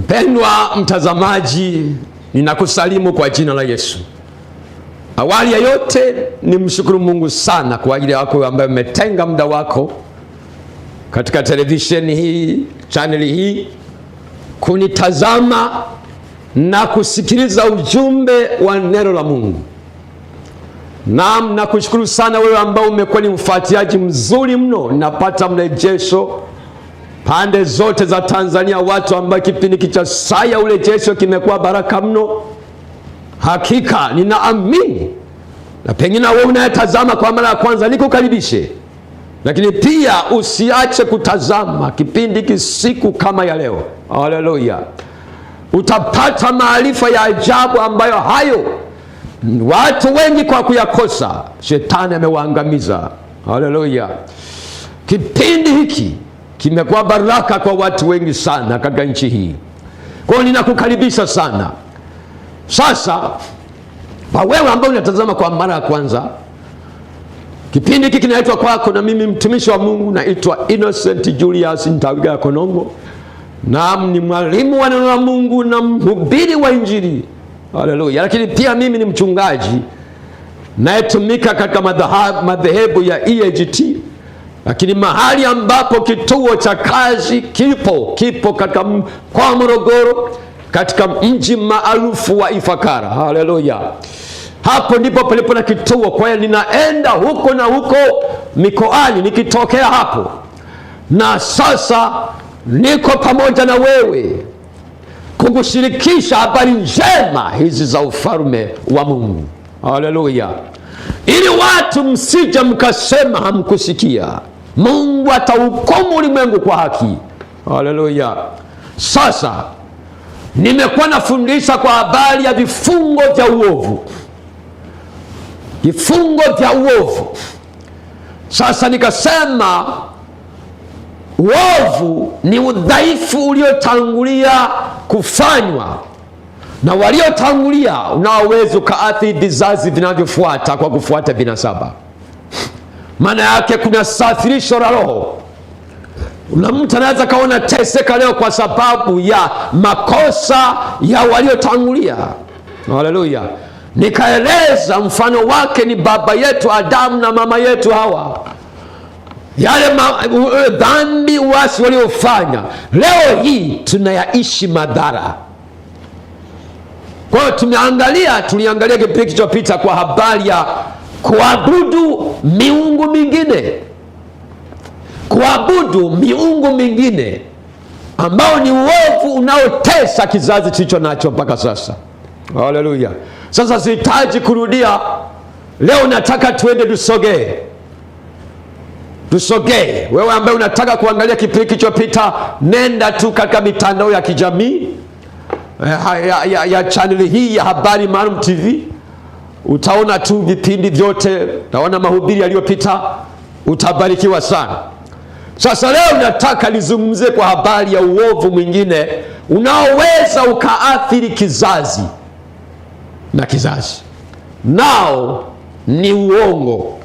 Mpendwa mtazamaji, ninakusalimu kwa jina la Yesu. Awali ya yote nimshukuru Mungu sana kwa ajili yako ambaye umetenga muda wako katika televisheni hii, chaneli hii, kunitazama na kusikiliza ujumbe wa neno la Mungu. Naam, nakushukuru sana wewe ambao umekuwa ni mfuatiliaji mzuri mno. Napata mrejesho pande zote za Tanzania, watu ambao kipindi cha saa ya urejesho kimekuwa baraka mno. Hakika ninaamini, na pengine wewe unayetazama kwa mara ya kwanza, nikukaribishe, lakini pia usiache kutazama kipindi hiki siku kama ya leo. Haleluya! Utapata maarifa ya ajabu ambayo hayo watu wengi kwa kuyakosa shetani amewaangamiza. Haleluya! Kipindi hiki kimekuwa baraka kwa watu wengi sana katika nchi hii. Kwa hiyo ninakukaribisha sana. Sasa kwa wewe ambao unatazama kwa mara ya kwanza, kipindi hiki kinaitwa kwako na mimi mtumishi wa Mungu naitwa Innocent Julius Ntawiga Konongo. Naam, ni mwalimu wa neno la Mungu na mhubiri wa Injili. Haleluya! Lakini pia mimi ni mchungaji nayetumika katika madhehebu ya EAGT, lakini mahali ambapo kituo cha kazi kipo katika kwa Morogoro, katika mji maarufu wa Ifakara. Haleluya! Hapo ndipo palipo na kituo. Kwa hiyo ninaenda huko na huko mikoani nikitokea hapo, na sasa niko pamoja na wewe kukushirikisha habari njema hizi za ufalme wa Mungu. Haleluya! Ili watu msije mkasema hamkusikia. Mungu atahukumu ulimwengu kwa haki. Haleluya! Sasa nimekuwa nafundisha kwa habari ya vifungo vya uovu. Vifungo vya uovu. Sasa nikasema uovu ni udhaifu uliotangulia kufanywa na waliotangulia, unaoweza ukaathiri vizazi vinavyofuata kwa kufuata vinasaba. Maana yake kuna safirisho la roho. Na mtu anaweza kaona teseka leo kwa sababu ya makosa ya waliotangulia. Haleluya! Nikaeleza mfano wake ni baba yetu Adamu na mama yetu Hawa. Yale dhambi, uasi waliofanya, leo hii tunayaishi madhara. Kwa hiyo tuliangalia kipindi kilichopita kwa habari ya kuabudu miungu mingine. Kuabudu miungu mingine ambao ni uovu unaotesa kizazi tulicho nacho mpaka sasa. Haleluya! Sasa sihitaji kurudia. Leo nataka tuende tusogee. Wewe ambaye unataka kuangalia kipindi kilichopita, nenda tu katika mitandao ya kijamii ya channel hii ya Habari Maalum TV. Utaona tu vipindi vyote, utaona mahubiri yaliyopita, utabarikiwa sana. Sasa leo nataka nizungumzie kwa habari ya uovu mwingine unaoweza ukaathiri kizazi na kizazi. Nao ni uongo.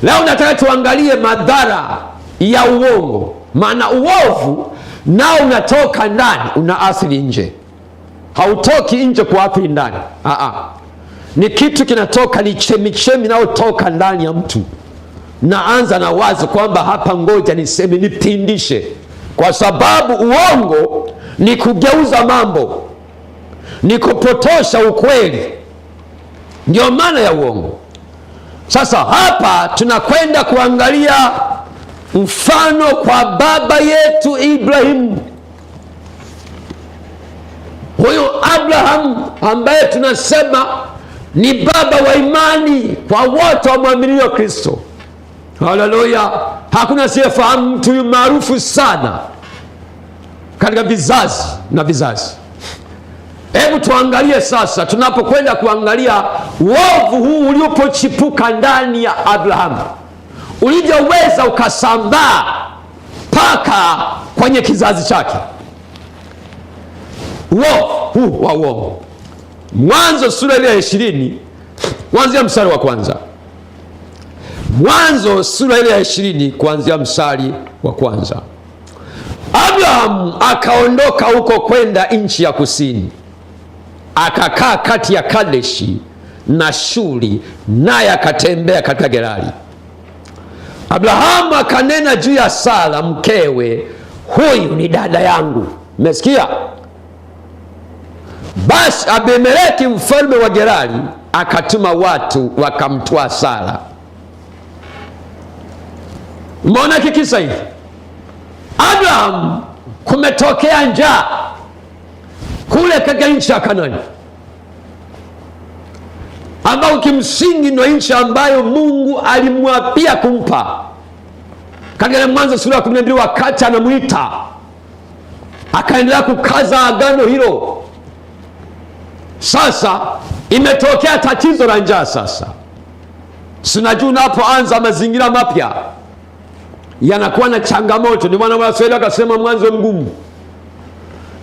Leo nataka tuangalie madhara ya uongo. Maana uovu nao unatoka ndani, unaathiri nje. Hautoki nje kuathiri ndani. Ni kitu kinatoka, ni chemichemi inayotoka ndani ya mtu. Naanza na wazo kwamba hapa ngoja niseme, nipindishe, kwa sababu uongo ni kugeuza mambo, ni kupotosha ukweli. Ndio maana ya uongo. Sasa hapa tunakwenda kuangalia mfano kwa baba yetu Ibrahimu. Huyu Abraham ambaye tunasema ni baba wa imani kwa wote wamwaminio Kristo. Haleluya! Hakuna siyefahamu mtu huyu maarufu sana katika vizazi na vizazi. Hebu tuangalie sasa, tunapokwenda kuangalia uovu huu uliopochipuka ndani ya Abrahamu, ulivyoweza ukasambaa mpaka kwenye kizazi chake. Uovu huu wa uongo. Mwanzo sura ile ya 20 kuanzia mstari wa kwanza. Mwanzo sura ile ya 20 kuanzia mstari wa kwanza. Abraham akaondoka huko kwenda nchi ya kusini, akakaa kati ya Kadeshi na Shuri, naye akatembea katika Gerari. Abrahamu akanena juu ya Sara mkewe, huyu ni dada yangu. Mmesikia? Basi Abimeleki mfalme wa Gerari akatuma watu wakamtoa Sara. Umeona kikisa hivi? Abraham kumetokea njaa kule katika nchi ya Kanaani, ambao kimsingi ndio nchi ambayo Mungu alimwapia kumpa katika Mwanzo sura ya 12, wakati anamuita, akaendelea kukaza agano hilo. Sasa imetokea tatizo la njaa. Sasa sinajua unapoanza mazingira mapya yanakuwa na changamoto. Ndio maana Waswahili wakasema mwanzo mgumu.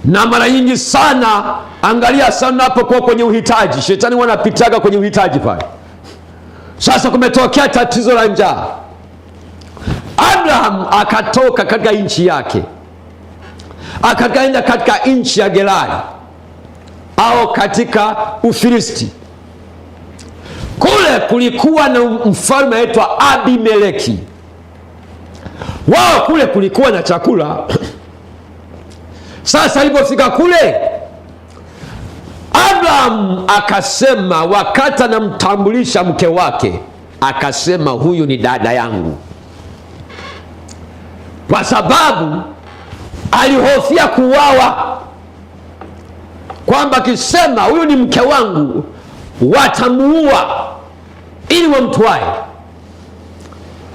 Na mara nyingi sana, angalia sana unapokuwa kwenye uhitaji, shetani wanapitaga kwenye uhitaji pale. Sasa kumetokea tatizo la njaa. Abraham akatoka katika nchi yake, akakaenda katika nchi ya Gerari au katika Ufilisti. Kule kulikuwa na mfalme aitwa Abimeleki. Wao kule kulikuwa na chakula. Sasa alipofika kule, Abraham akasema, wakati anamtambulisha mke wake, akasema huyu ni dada yangu, kwa sababu alihofia kuuawa, kwamba akisema huyu ni mke wangu watamuua ili wamtwae.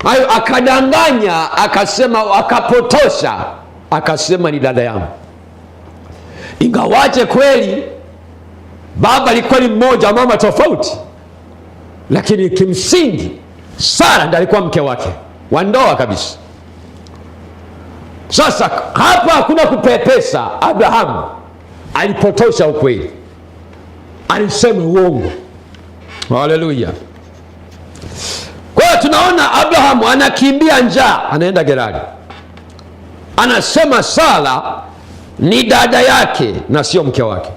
Hayo akadanganya, akasema, akapotosha, akasema ni dada yangu. Ingawaje kweli baba alikuwa ni mmoja, mama tofauti, lakini kimsingi Sara ndiye alikuwa mke wake wa ndoa kabisa. Sasa hapa hakuna kupepesa. Abrahamu alipotosha ukweli, alisema uongo. Haleluya! Kwa hiyo tunaona Abrahamu anakimbia njaa, anaenda Gerari, anasema Sara ni dada yake na sio mke wake.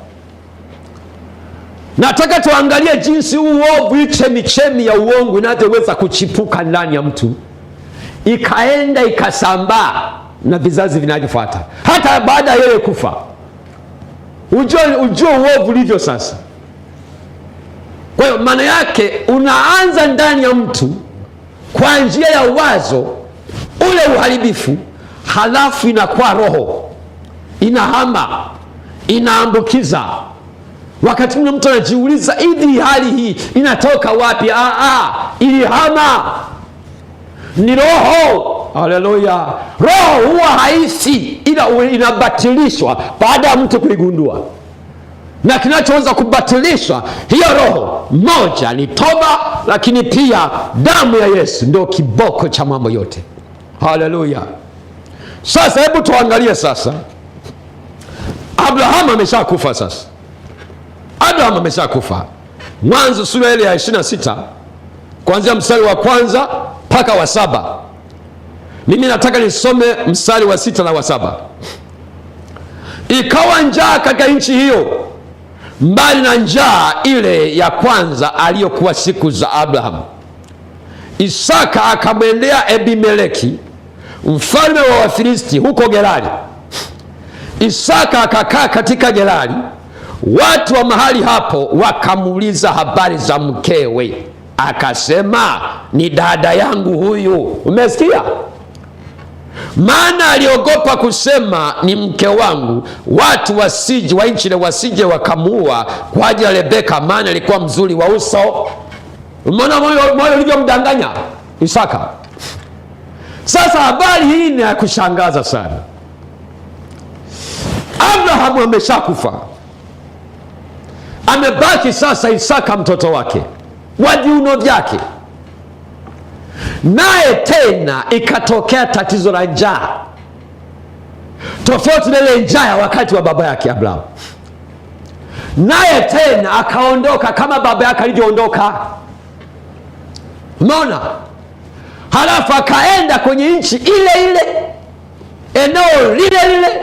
Nataka tuangalie jinsi uovu, hii chemichemi ya uongo inaweza kuchipuka ndani ya mtu, ikaenda ikasambaa na vizazi vinavyofuata, hata baada ya yeye kufa. Ujue uovu ulivyo sasa. Kwa hiyo maana yake unaanza ndani ya mtu kwa njia ya wazo, ule uharibifu, halafu inakuwa roho, inahama, inaambukiza. Wakati mtu anajiuliza, hivi hali hii inatoka wapi? Ilihama, ni roho. Haleluya! Roho huwa haisi, ila inabatilishwa baada ya mtu kuigundua. Na kinachoweza kubatilishwa hiyo roho, moja ni toba, lakini pia damu ya Yesu ndio kiboko cha mambo yote. Haleluya! Sasa hebu tuangalie sasa. Abrahamu ameshakufa sasa. Abrahamu ameshakufa. Mwanzo sura ile ya 26 kuanzia mstari wa 1 mpaka wa 7. Mimi nataka nisome mstari wa 6 na wa 7. Ikawa njaa katika nchi hiyo, mbali na njaa ile ya kwanza aliyokuwa siku za Abrahamu. Isaka akamwendea Abimeleki mfalme wa Wafilisti huko Gerari. Isaka akakaa katika Gerari. Watu wa mahali hapo wakamuuliza habari za mkewe, akasema ni dada yangu huyu. Umesikia? Maana aliogopa kusema ni mke wangu, watu wasije wa nchi wasije wakamuua kwa ajili ya Rebeka, maana alikuwa mzuri wa uso. Umeona moyo ulivyomdanganya Isaka? Sasa habari hii ni ya kushangaza sana. Abrahamu ameshakufa, amebaki sasa Isaka mtoto wake wa viuno vyake. Naye tena ikatokea tatizo la njaa, tofauti na ile njaa wakati wa baba yake Abrahamu. Naye tena akaondoka kama baba yake alivyoondoka. Umeona? Halafu akaenda kwenye nchi ile ile, eneo lile lile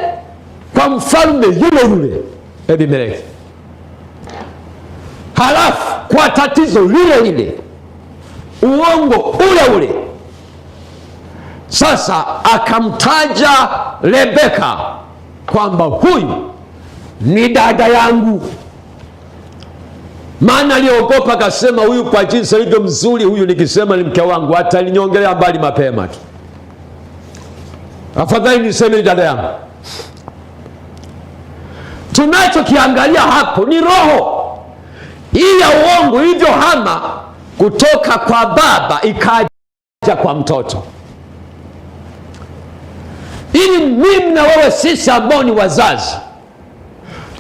kwa mfalme yule yule Abimeleki. Halafu kwa tatizo lile lile, uongo ule ule, sasa akamtaja Rebeka kwamba huyu ni dada yangu. Maana aliogopa, akasema huyu kwa jinsi alivyo mzuri, huyu nikisema ni mke wangu ataninyongelea mbali mapema tu, afadhali niseme ni dada yangu. Tunachokiangalia hapo ni roho hii ya uongo ilivyohama kutoka kwa baba ikaja kwa mtoto, ili mimi na wewe, sisi ambao ni wazazi,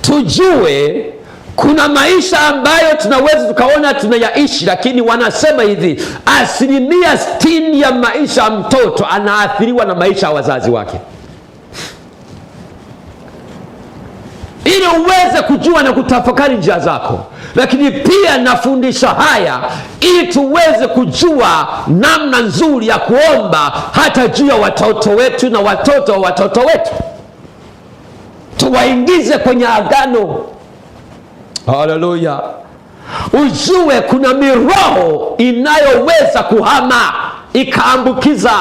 tujue kuna maisha ambayo tunaweza tukaona tunayaishi, lakini wanasema hivi, 60% ya maisha ya mtoto anaathiriwa na maisha ya wazazi wake. Ili uweze kujua na kutafakari njia zako, lakini pia nafundisha haya ili tuweze kujua namna nzuri ya kuomba hata juu ya watoto wetu na watoto wa watoto wetu, tuwaingize kwenye agano. Haleluya! Ujue kuna miroho inayoweza kuhama ikaambukiza.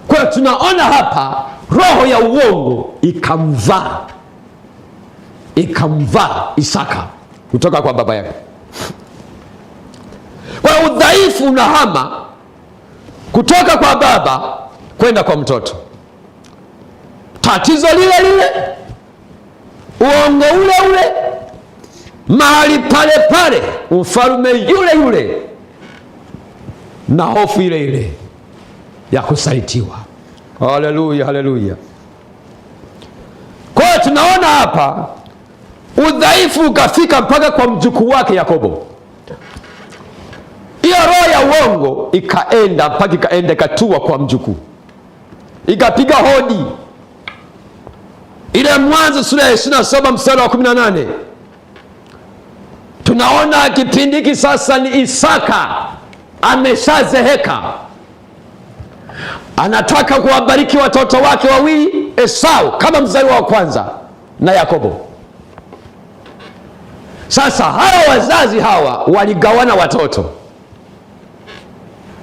Kwa hiyo tunaona hapa roho ya uongo ikamvaa Isaka kutoka kwa baba yake. Kwa udhaifu unahama kutoka kwa baba kwenda kwa mtoto, tatizo lile lile, uongo ule ule, mahali pale pale, ufalme yule yule, na hofu ile ile ya kusalitiwa. Haleluya, haleluya. Kwa hiyo tunaona hapa udhaifu ukafika mpaka kwa mjukuu wake Yakobo. Hiyo roho ya uongo ikaenda mpaka ikaenda katua kwa mjukuu, ikapiga hodi. Ile Mwanzo sura ya 27 mstari wa 18, tunaona kipindi hiki sasa ni Isaka ameshazeheka, anataka kuwabariki watoto wake wawili, Esau kama mzaliwa wa kwanza na Yakobo. Sasa hawa wazazi hawa waligawana watoto,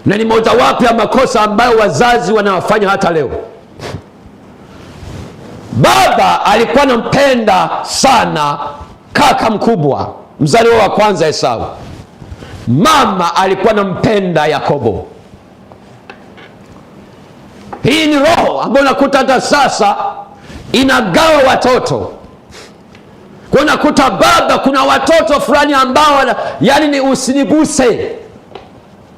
na ni mojawapo ya makosa ambayo wazazi wanawafanya hata leo. Baba alikuwa anampenda sana kaka mkubwa mzaliwa wa kwanza Esau, mama alikuwa anampenda Yakobo. Hii ni roho ambayo unakuta hata sasa inagawa watoto. Kwa unakuta baba, kuna watoto fulani ambao yani ni usiniguse.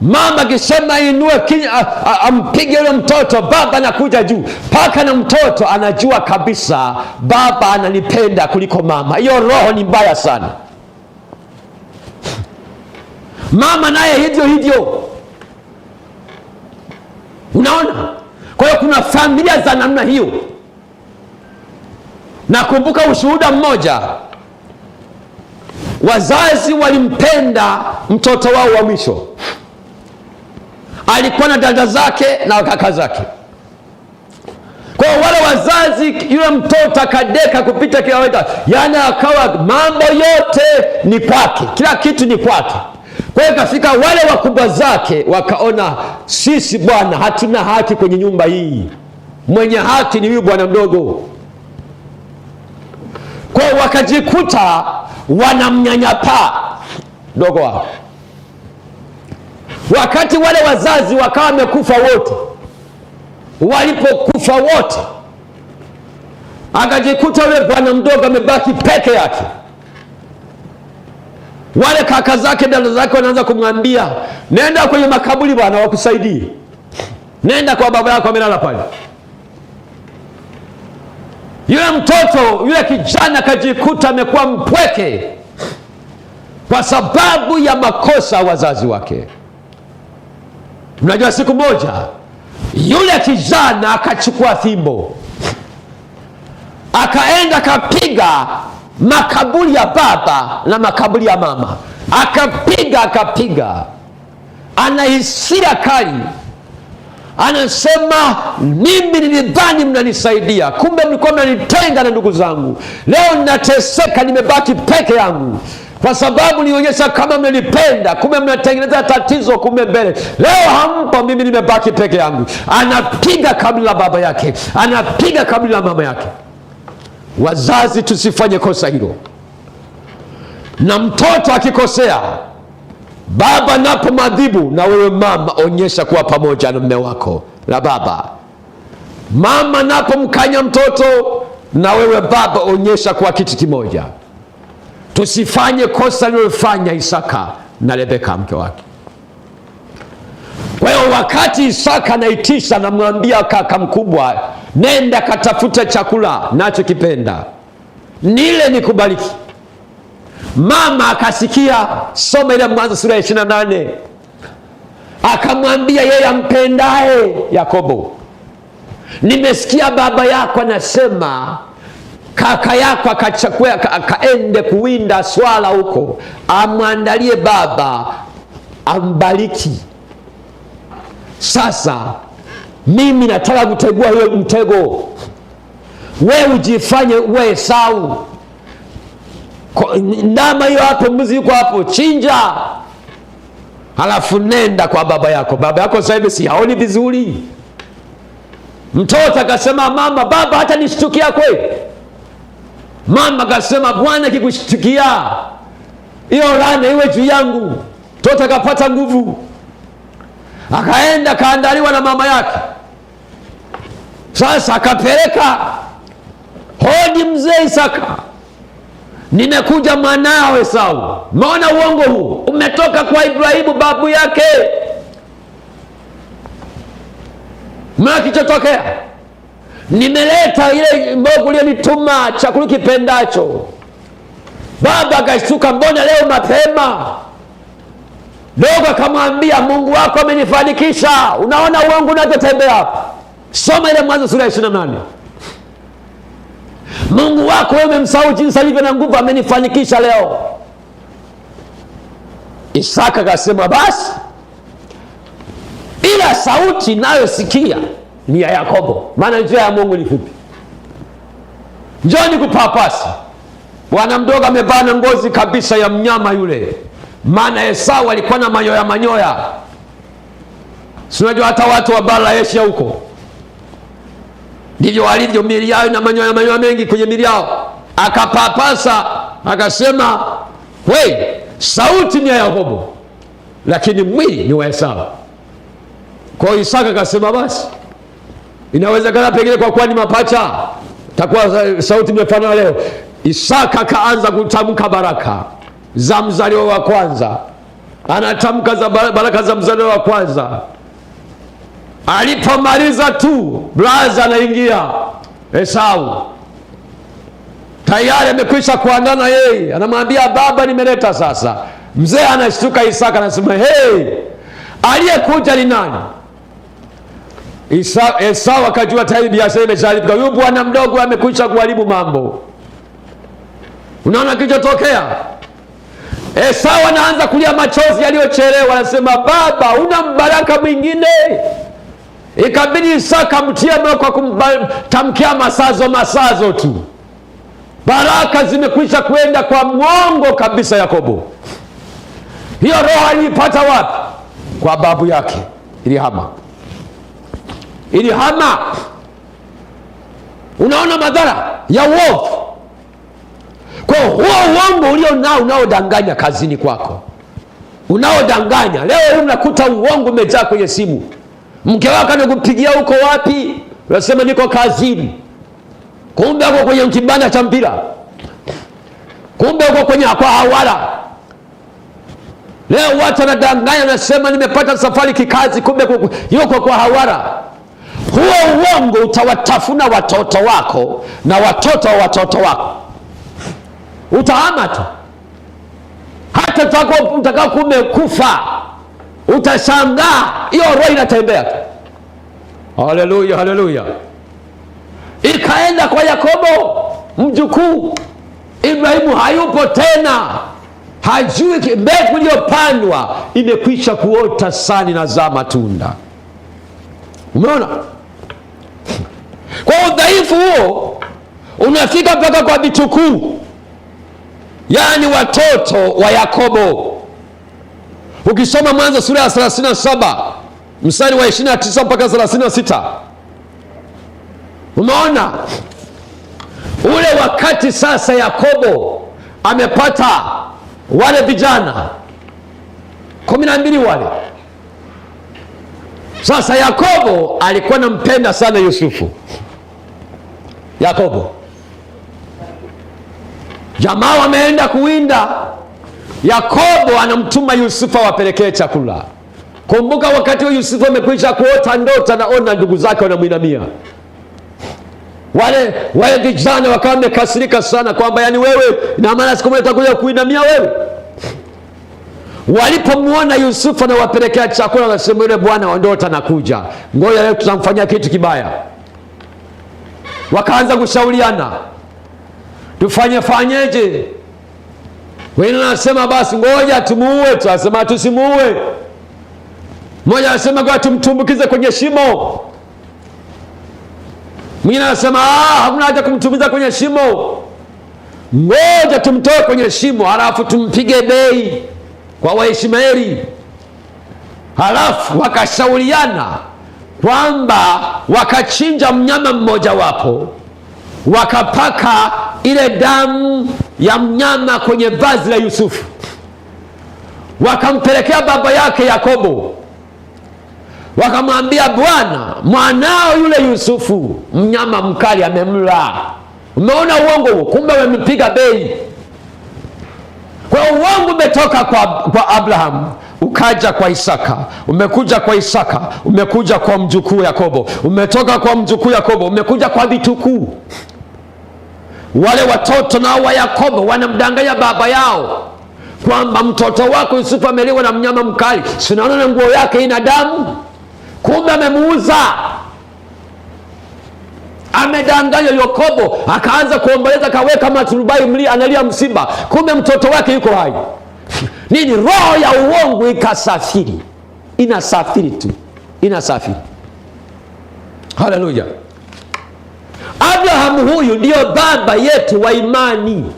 Mama akisema inue ampige yule mtoto, baba anakuja juu paka, na mtoto anajua kabisa baba ananipenda kuliko mama. Hiyo roho ni mbaya sana. Mama naye hivyo hivyo, unaona. Kwa hiyo kuna familia za namna hiyo. Nakumbuka ushuhuda mmoja, wazazi walimpenda mtoto wao wa mwisho. Alikuwa na dada zake na kaka zake. Kwa hiyo wale wazazi, yule mtoto akadeka kupita kawaida, yani akawa mambo yote ni kwake, kila kitu ni kwake. Kwa hiyo kafika wale wakubwa zake wakaona, sisi bwana hatuna haki kwenye nyumba hii, mwenye haki ni huyu bwana mdogo. Kwa hiyo wakajikuta wanamnyanyapaa mdogo wao. Wakati wale wazazi wakawa wamekufa wote, walipokufa wote, akajikuta yule bwana mdogo amebaki peke yake. Wale kaka zake, dada zake wanaanza kumwambia, nenda kwenye makaburi bwana wakusaidie, nenda kwa baba yako amelala pale. Yule mtoto, yule kijana akajikuta amekuwa mpweke kwa sababu ya makosa wazazi wake. Mnajua siku moja yule kijana akachukua fimbo, akaenda akapiga makaburi ya baba na makaburi ya mama, akapiga. Ana hisia kali, Anasema mimi nilidhani mnanisaidia, kumbe mlikuwa mnanitenga na ndugu zangu. Leo ninateseka, nimebaki peke yangu kwa sababu nionyesha kama mnanipenda, kumbe mnatengeneza tatizo kumbe mbele. Leo hampo, mimi nimebaki peke yangu. Anapiga kabila la baba yake, anapiga kabila la mama yake. Wazazi, tusifanye kosa hilo. Na mtoto akikosea, baba napo madhibu, na wewe mama onyesha kuwa pamoja na mume wako na baba. Mama napo mkanya mtoto, na wewe baba onyesha kuwa kitu kimoja. Tusifanye kosa lilofanya Isaka na Rebeka mke wake. Kwa hiyo wakati Isaka anaitisha, namwambia kaka mkubwa, nenda katafuta chakula nacho kipenda, nile nikubariki. Mama akasikia, soma ile Mwanzo sura ya 28. Akamwambia yeye ampendaye Yakobo, nimesikia baba yako anasema kaka yako akaende kuwinda swala huko, amwandalie baba ambariki. Sasa mimi nataka kutegua hiyo mtego, wewe ujifanye uwe Esau. Ndama hiyo hapo, mbuzi yuko hapo, chinja, halafu nenda kwa baba yako. Baba yako sasa hivi si haoni vizuri. Mtoto akasema, mama, baba hata nishtukia kweli? Mama akasema, Bwana kikushtukia, hiyo laana iwe juu yangu. Mtoto akapata nguvu, akaenda kaandaliwa na mama yake. Sasa akapeleka hodi, mzee Isaka, nimekuja mwanao Esau. Umeona uongo huu umetoka kwa Ibrahimu babu yake. Mwana kichotokea, nimeleta ile mboga uliyonituma, chakula kipendacho. Baba akashtuka, mbona leo mapema? Dogo akamwambia, Mungu wako amenifanikisha. Unaona uongo unatotembea. Soma ile Mwanzo sura ya 28. Mungu wako wewe umemsahau jinsi alivyo na nguvu, amenifanikisha leo. Isaka akasema, basi ila sauti nayo sikia ni ya Yakobo, maana njia ya Mungu ni fupi. Njoni kupapasi. Bwana mdogo amebana ngozi kabisa ya mnyama yule, maana Esau alikuwa na manyoya. Si unajua hata watu wa bara Asia huko ndivyo walivyo, miili yao na manyoya mengi kwenye miili yao. Akapapasa akasema, we, sauti ni ya Yakobo lakini mwili ni wa Esau. Kwa Isaka akasema, basi inawezekana pengine kwa kuwa ni mapacha takuwa sauti imefanana leo. Isaka kaanza kutamka baraka za mzaliwa wa kwanza. Anatamka za baraka za mzaliwa wa kwanza. Alipomaliza tu, blaza anaingia Esau, tayari amekwisha kuandana yeye. Anamwambia, baba, nimeleta sasa. Mzee anashtuka. Isaka anasema, hey, aliyekuja ni nani? Esau akajua tayari biashara imeshalipika. Huyu bwana mdogo amekwisha kuharibu mambo. Unaona kilichotokea? Esau anaanza kulia machozi yaliyochelewa. Anasema, baba, una mbaraka mwingine? Ikabidi Isaka mtie moyo kwa kumtamkia masazo tu. Baraka zimekwisha kwenda kwa mwongo kabisa Yakobo. Hiyo roho alipata wapi? Kwa babu yake ilihama. Unaona madhara ya uovu. Kwa huo uongo ulio nao, unaodanganya kazini kwako, unaodanganya leo, unakuta uongo umejaa kwenye simu. Mke wako anakupigia huko wapi? Unasema niko kazini, kumbe uko kwenye kibanda cha mpira, kumbe uko kwenye kwa hawala. Leo watu wanadanganya, nasema nimepata safari kikazi, kumbe yuko kwa hawala. Huo uongo utawatafuna watoto wako na watoto wa watoto wako. Utahama tu. Hata utakao kumekufa, utashangaa hiyo roho inatembea tu. Haleluya, haleluya. Ikaenda kwa Yakobo mjukuu. Ibrahimu hayupo tena, hajui mbegu iliyopandwa imekwisha kuota sana, na zaa matunda. Umeona? Kwa udhaifu huo unafika mpaka kwa vitukuu, yaani watoto wa Yakobo. Ukisoma Mwanzo sura ya 37 mstari wa 29 mpaka 36, umeona ule wakati sasa Yakobo amepata wale vijana 12 wale. Sasa Yakobo alikuwa anampenda sana Yusufu. Yakobo, jamaa wameenda kuwinda, Yakobo anamtuma Yusufu awapelekee chakula. Kumbuka wakati wa Yusufu amekwisha kuota ndoto, anaona ndugu zake wanamuinamia. Wale vijana wakawa wamekasirika sana kwamba yani wewe, na maana siku moja utakuja kuinamia wewe. Walipomuona Yusufu anawapelekea chakula, wakasema yule bwana wa ndoto anakuja, ngoja leo tutamfanyia kitu kibaya. Wakaanza kushauriana, fanyeje? Wengine wanasema basi ngoja tumuue, tunasema tusimuue. Mmoja anasema ngoja tumtumbukize kwenye shimo. Mwingine anasema hakuna haja kumtumbukiza kwenye shimo, ngoja tumtoe kwenye shimo halafu tumpige bei kwa Waishmaeli. Halafu wakashauriana kwamba wakachinja mnyama mmoja wapo, wakapaka ile damu ya mnyama kwenye vazi la Yusufu, wakampelekea baba yake Yakobo, wakamwambia, bwana, mwanao yule Yusufu mnyama mkali amemla. Umeona uongo huo? Kumbe wamempiga bei. Kwa uongo umetoka kwa Abraham ukaja kwa Isaka, umekuja kwa Isaka, umekuja kwa mjukuu Yakobo, umetoka kwa mjukuu Yakobo, umekuja kwa vitukuu. Wale watoto nao wa Yakobo wanamdanganya baba yao kwamba mtoto wako Yusufu ameliwa na mnyama mkali, sinaona na nguo yake ina damu. Kumbe amemuuza, amedanganya. Yakobo akaanza kuomboleza, kaweka maturubai mli, analia msiba, kumbe mtoto wake yuko hai. Nini? Roho ya uongo ikasafiri, inasafiri tu, inasafiri. Haleluya! Abraham huyu ndio baba yetu wa imani.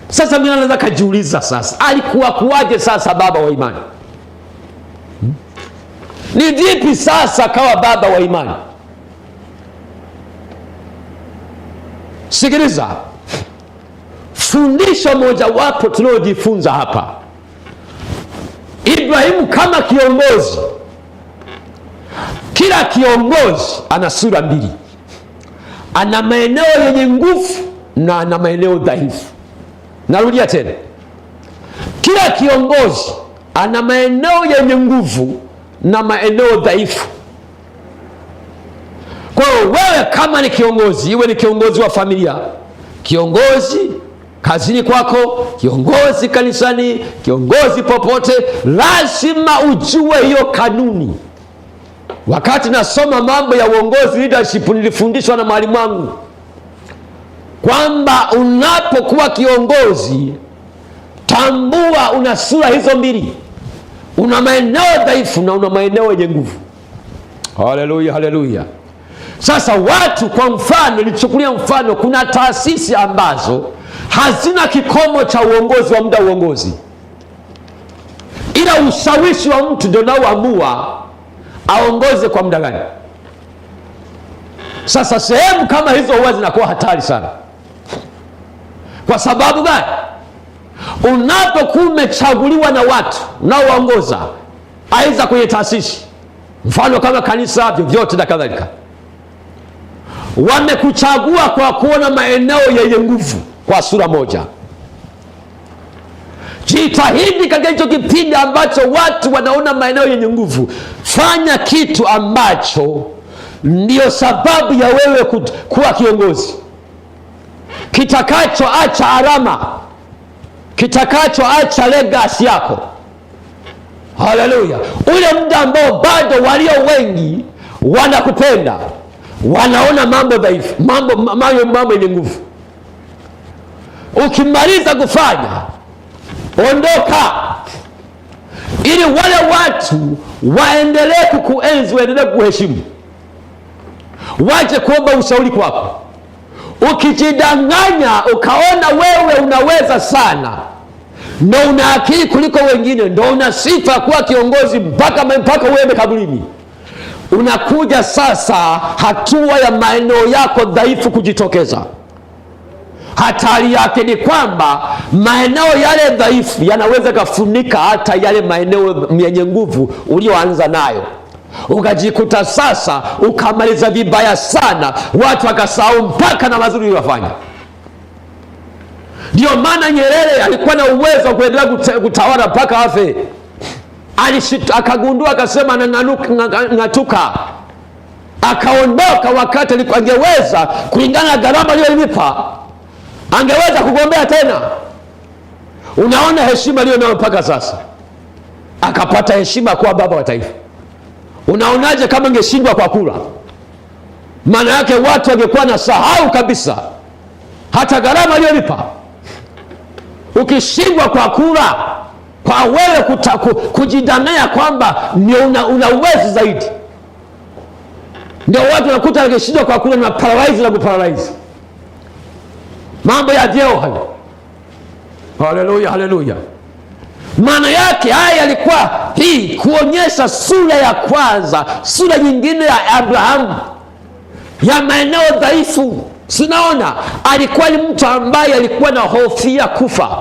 Sasa mimi naweza kujiuliza, sasa alikuwa kuwaje sasa baba wa imani? Ni vipi sasa kawa baba wa imani? Sikiliza, fundisho moja wapo tunaojifunza hapa. Ibrahimu kama kiongozi, kila kiongozi ana sura mbili, ana maeneo yenye nguvu na ana maeneo dhaifu. Narudia tena, kila kiongozi ana maeneo yenye nguvu na maeneo dhaifu. Kwa hiyo wewe kama ni kiongozi, iwe ni kiongozi wa familia, kiongozi kazini kwako, kiongozi kanisani, kiongozi popote, lazima ujue hiyo kanuni. Wakati nasoma mambo ya uongozi, leadership, nilifundishwa na mwalimu wangu kwamba unapokuwa kiongozi, tambua una sura hizo mbili, una maeneo dhaifu na una maeneo yenye nguvu. Haleluya, haleluya. Sasa watu, kwa mfano, nilichukulia mfano, kuna taasisi ambazo hazina kikomo cha uongozi wa muda uongozi, ila ushawishi wa mtu ndio unaoamua aongoze kwa muda gani. Sasa sehemu kama hizo huwa zinakuwa hatari sana. Kwa sababu gani? Unapokuwa umechaguliwa na watu unaoongoza, aidha kwenye taasisi, mfano kama kanisa, vyovyote na kadhalika, wamekuchagua kwa kuona maeneo yenye nguvu kwa sura moja. Jitahidi katika hicho kipindi ambacho watu wanaona maeneo yenye nguvu, fanya kitu ambacho ndio sababu ya wewe kuwa kiongozi, kitakachoacha alama, kitakachoacha legacy yako. Haleluya! Ule muda ambao bado walio wengi wanakupenda, wanaona mambo dhaifu, mambo yenye nguvu. Ukimaliza kufanya, ondoka. ili wale watu waendelee kukuenzi, waendelee kuheshimu, waje kuomba ushauri kwako. Ukijidanganya ukaona wewe unaweza sana, ndo una akili kuliko wengine, ndo una sifa kuwa kiongozi mpaka uende kaburini, unakuja sasa hatua ya maeneo yako dhaifu kujitokeza. Hatari yake ni kwamba maeneo yale dhaifu yanaweza kufunika hata yale maeneo yenye nguvu ulioanza nayo, ukajikuta sasa ukamaliza vibaya sana, watu wakasahau mpaka na mazuri uliyofanya. Ndio maana Nyerere alikuwa na uwezo wa kuendelea kutawala mpaka afe. Akagundua, akasema ng'atuka, akaondoka wakati angeweza, kulingana na gharama aliyolipa, angeweza kugombea tena. Unaona heshima aliyonayo mpaka sasa, akapata heshima kuwa baba wa taifa. Unaonaje kama angeshindwa kwa kura? Maana yake watu wangekuwa na sahau kabisa hata gharama aliyolipa. Ukishindwa kwa kura, kwa wewe kujidanganya kwamba una uwezo zaidi, ndio watu wanakuta angeshindwa kwa kura na kuparalyze. Mambo ya vyeo hayo. Haleluya, haleluya. Maana yake haya yalikuwa hii kuonyesha sura ya kwanza, sura nyingine ya Abrahamu ya maeneo dhaifu. Sinaona alikuwa ni mtu ambaye alikuwa na hofia kufa,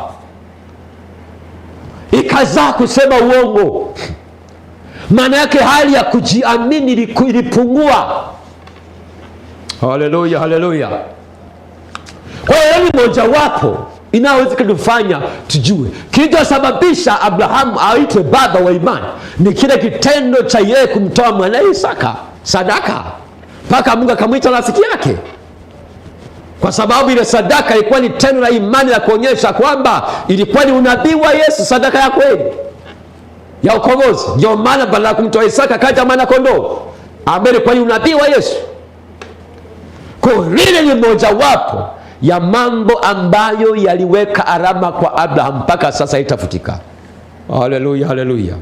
ikazaa kusema uongo. Maana yake hali ya kujiamini ilipungua. Haleluya, haleluya. Kwa hiyo ni mojawapo inaweza kutufanya tujue kilichosababisha Abrahamu aitwe baba wa imani ni kile kitendo cha yeye kumtoa mwanae Isaka sadaka, mpaka Mungu akamwita rafiki yake, kwa sababu ile sadaka ilikuwa ni tendo la imani la kuonyesha kwamba ilikuwa ni unabii wa Yesu, sadaka ya kweli ya ukombozi. Ndio maana badala ya kumtoa Isaka kaja mwana kondoo ambaye ilikuwa ni unabii wa Yesu. Kwa lile ni mojawapo ya mambo ambayo yaliweka alama kwa Abraham mpaka sasa itafutika. Haleluya, haleluya.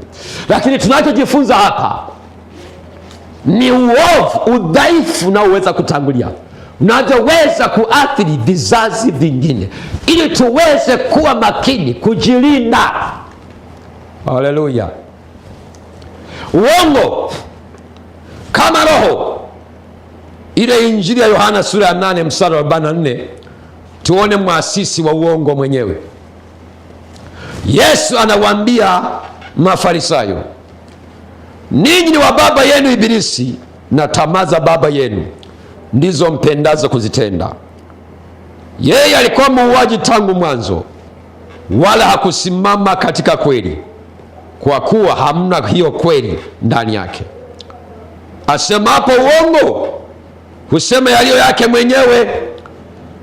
Lakini tunachojifunza hapa ni uovu, udhaifu unaoweza kutangulia, unaweza kuathiri vizazi vingine, ili tuweze kuwa makini kujilinda. Haleluya. Uongo kama roho. Ile Injili ya Yohana sura ya 8 mstari wa 44, tuone mwasisi wa uongo mwenyewe. Yesu anawaambia Mafarisayo, ninyi ni wa baba yenu Ibilisi, na tamaa za baba yenu ndizo mpendazo kuzitenda. Yeye alikuwa muuaji tangu mwanzo, wala hakusimama katika kweli, kwa kuwa hamna hiyo kweli ndani yake. Asemapo uongo, husema yaliyo yake mwenyewe,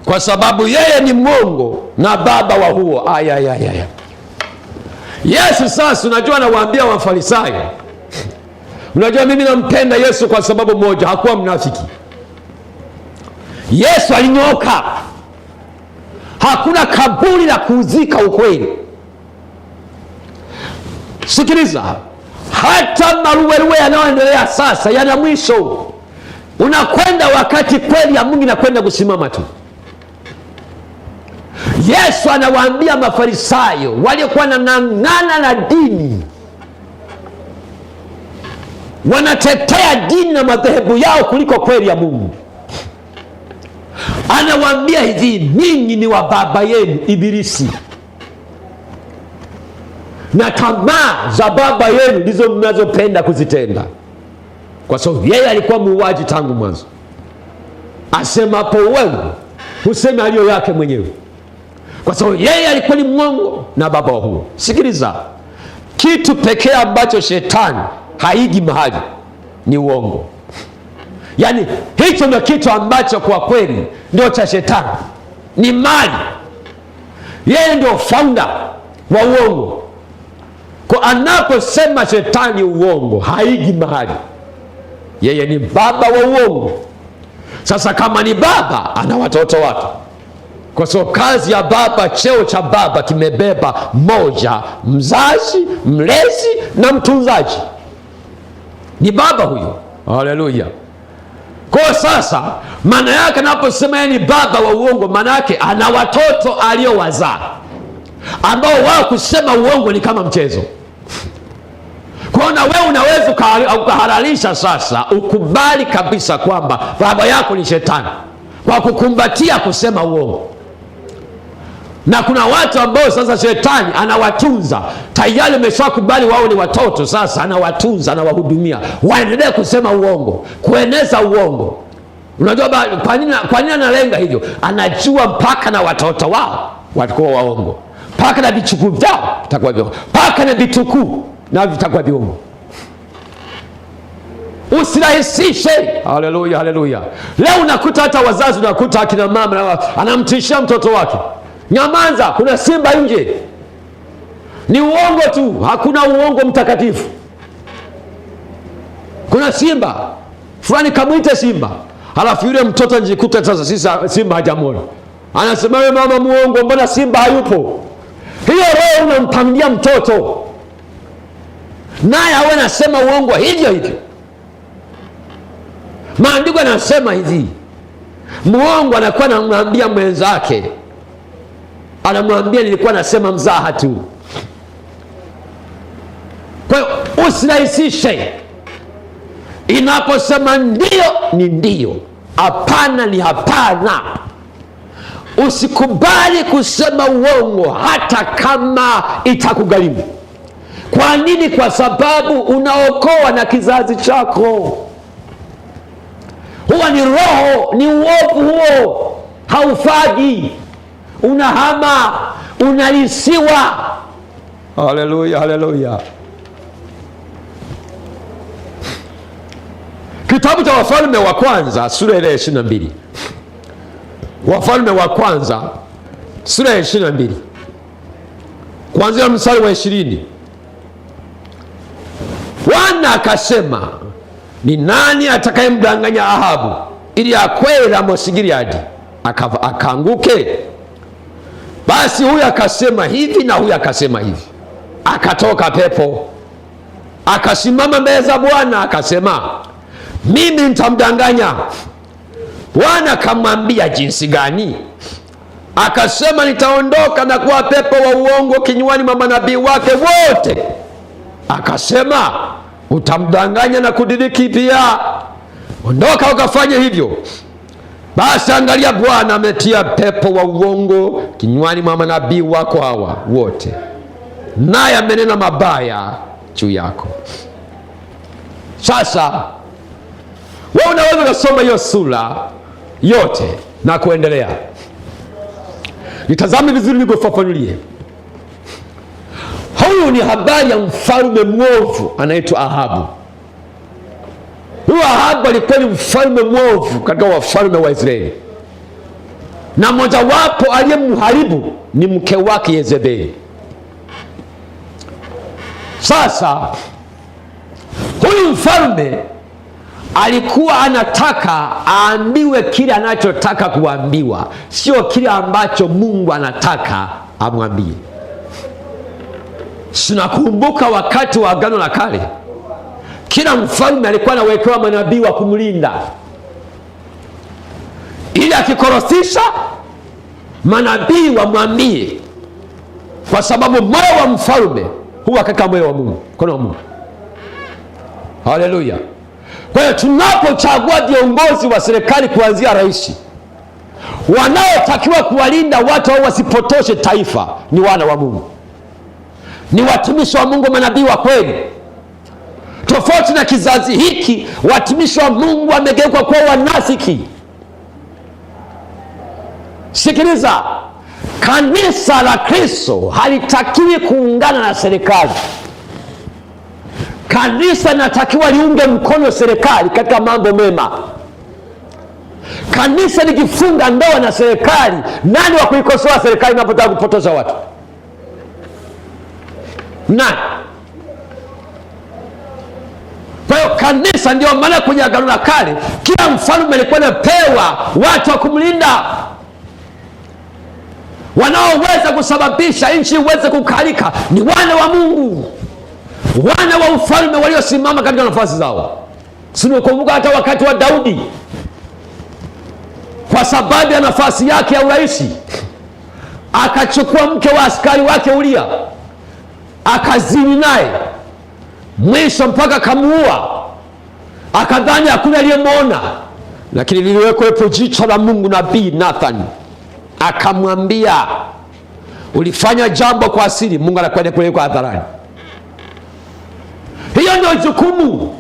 kwa sababu yeye ni mwongo na baba wa huo. Aya. Yesu sasa, unajua anawaambia Wafarisayo, unajua mimi nampenda Yesu kwa sababu moja, hakuwa mnafiki. Yesu alinyoka, hakuna kaburi la kuuzika ukweli. Sikiliza, hata maruweruwe yanayoendelea sasa yana mwisho. Unakwenda wakati kweli ya Mungu inakwenda kusimama tu. Yesu anawaambia Mafarisayo waliokuwa wanang'ang'ana na dini, wanatetea dini na madhehebu yao kuliko kweli ya Mungu, anawaambia hivi, ninyi ni wa baba yenu Ibilisi, na tamaa za baba yenu ndizo mnazopenda kuzitenda. Kwa sababu yeye alikuwa muuaji tangu mwanzo. Asemapo uongo, husema aliyo yake mwenyewe, kwa sababu yeye alikuwa ni mwongo na baba wa huo. Sikiliza, kitu pekee ambacho shetani haiji mahali ni uongo. Yaani hicho ndio kitu ambacho kwa kweli ndio cha shetani, ni mali. Yeye ndio founder wa uongo. Kwa anaposema shetani uongo, haiji mahali. Yeye ni baba wa uongo. Sasa kama ni baba, ana watoto wake. Kwa sababu kazi ya baba, cheo cha baba kimebeba moja, mzazi, mlezi na mtunzaji. Ni baba huyo. Haleluya. Kwa sasa maana yake anaposema yeye ni baba wa uongo, maana yake ana watoto aliowazaa ambao wao kusema uongo ni kama mchezo. Kwa na wewe unaweza ukahalalisha sasa, ukubali kabisa kwamba baba yako ni shetani kwa kukumbatia kusema uongo. Na kuna watu ambao sasa shetani anawatunza, tayari ameshakubali wao ni watoto, sasa anawatunza, anawahudumia waendelee kusema uongo, kueneza uongo. Unajua kwa nini analenga hivyo? Anajua mpaka na watoto wao watakuwa waongo, mpaka na vichukuu vyao vitakuwa viongo, mpaka na vitukuu na vitakuwa viongo. Usirahisishe. Haleluya, haleluya. Leo unakuta hata wazazi, unakuta akina mama anamtishia mtoto wake, nyamaza, kuna simba nje. Ni uongo tu, hakuna uongo mtakatifu. Kuna simba fulani, kamwite simba. Halafu yule mtoto anajikuta sasa sisi simba hajamwona, anasema wewe mama muongo, mbona simba hayupo? Hiyo roho unampangia mtoto, naye awe nasema uongo hivyo hivyo. Maandiko yanasema hivi, muongo anakuwa anamwambia mwenzake, anamwambia nilikuwa nasema mzaha tu. Kwa hiyo usirahisishe. Inaposema ndio ni ndio, hapana ni hapana. Usikubali kusema uongo hata kama itakugharimu. Kwa nini? Kwa sababu unaokoa na kizazi chako. Huwa ni roho, ni uovu huo, haufagi, unahama, unalisiwa. Haleluya, haleluya. Kitabu cha Wafalme wa Kwanza sura ya 22. Wafalme wa Kwanza sura ya 22 kuanzia mstari wa 20. Bwana akasema, ni nani atakayemdanganya Ahabu ili akwee Ramoth Gileadi akaanguke? Basi huyu akasema hivi na huyu akasema hivi. Akatoka pepo akasimama mbele za Bwana akasema, mimi nitamdanganya. Bwana akamwambia, jinsi gani? Akasema, nitaondoka na kuwa pepo wa uongo kinywani mwa manabii wake wote. Akasema, utamdanganya na kudiriki pia. Ondoka ukafanye hivyo. Basi angalia, Bwana ametia pepo wa uongo kinywani mwa manabii wako hawa wote, naye amenena mabaya juu yako. Sasa wewe unaweza kusoma hiyo sura yote na kuendelea. Nitazame vizuri nikufafanulie. Huyu ni habari ya mfalme mwovu anaitwa Ahabu. Huyu Ahabu alikuwa ni mfalme mwovu katika wafalme wa Israeli, na mojawapo aliyemharibu ni mke wake Yezebeli. Sasa huyu mfalme alikuwa anataka aambiwe kile anachotaka kuambiwa, sio kile ambacho Mungu anataka amwambie. Sinakumbuka wakati wa Agano la Kale, kila mfalme alikuwa anawekewa manabii wa kumlinda, ili akikorofisha manabii wamwambie, kwa sababu moyo wa mfalme huwa katika moyo wa Mungu, mkono wa Mungu. Haleluya. Kwa hiyo tunapochagua viongozi wa serikali kuanzia rais, wanaotakiwa kuwalinda watu au wasipotoshe taifa ni wana wa Mungu, ni watumishi wa Mungu, manabii wa kweli. Tofauti na kizazi hiki, watumishi wa Mungu wamegeuka kuwa wanafiki. Sikiliza, kanisa la Kristo halitakiwi kuungana na serikali. Kanisa linatakiwa liunge mkono serikali katika mambo mema. Kanisa likifunga ndoa na serikali, nani wa kuikosoa serikali inapotaka kupotosha watu? Nani? Kwa hiyo kanisa, ndio maana kwenye Agano la Kale kila mfalme alikuwa anapewa watu wa kumlinda, wanaoweza kusababisha nchi iweze kukalika ni wana wa Mungu. wana wa ufalme waliosimama katika nafasi zao. Sinakumbuka hata wakati wa Daudi, kwa sababu ya nafasi yake ya urais, akachukua mke wa askari wake Uria, akazini naye, mwisho mpaka kamuua, akadhani hakuna aliyemwona. Lakini liliwekwepo jicho la Mungu, nabii Nathan akamwambia, ulifanya jambo kwa asili, Mungu anakwenda kuleka hadharani. Hiyo ndio jukumu.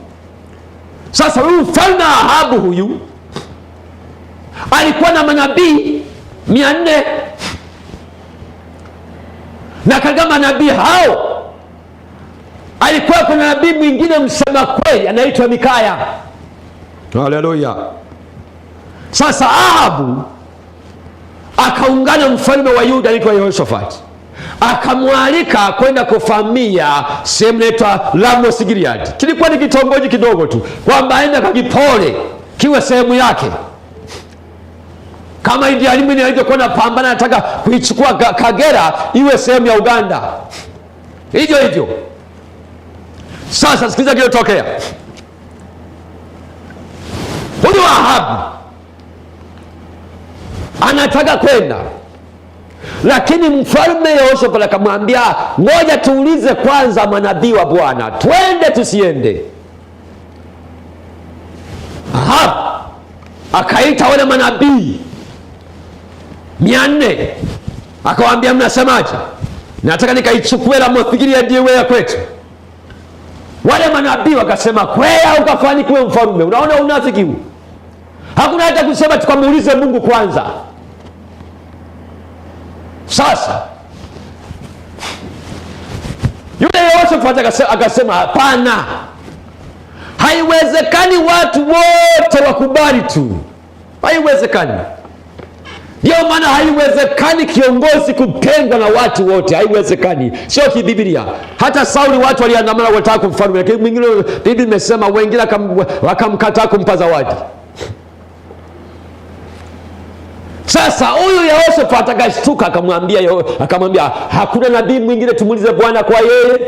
Sasa huyu mfalme Ahabu huyu alikuwa na manabii 400, na katika manabii hao alikuwa kuna nabii mwingine msema kweli anaitwa Mikaya. Haleluya. Sasa Ahabu akaungana mfalme wa Yuda anaitwa Yehoshafati, akamwalika kwenda kufamia sehemu inaitwa Ramoth Gilead. Kilikuwa ni kitongoji kidogo tu, kwamba aende kakipole kiwe sehemu yake, kama Idi Amin alivyokuwa anapambana anataka kuichukua Kagera iwe sehemu ya Uganda, hivyo hivyo. Sasa sikiliza kilotokea. Huyu Ahabu anataka kwenda, lakini mfalme Yehoshafati akamwambia, ngoja tuulize kwanza manabii wa Bwana, twende tusiende. Ahabu akaita wale manabii 400, akawaambia, mnasemaje? Nataka nikaichukue Ramoth Gilead iwe ya kwetu. Wale manabii wakasema, kwea ukafanikiwe mfalme. Unaona unafiki huu? Hakuna hata kusema tukamuulize Mungu kwanza. Sasa yule Yehoshafati akasema, hapana, haiwezekani watu wote wakubali tu, haiwezekani. Ndio maana haiwezekani kiongozi kupendwa na watu wote, haiwezekani, sio kibiblia. Hata Sauli watu waliandamana wataka kumfalme, lakini mwingine Biblia imesema wengine wakamkataa kumpa zawadi. Sasa huyu Yehoshafati akashtuka, akamwambia hakuna nabii mwingine tumuulize Bwana kwa yeye?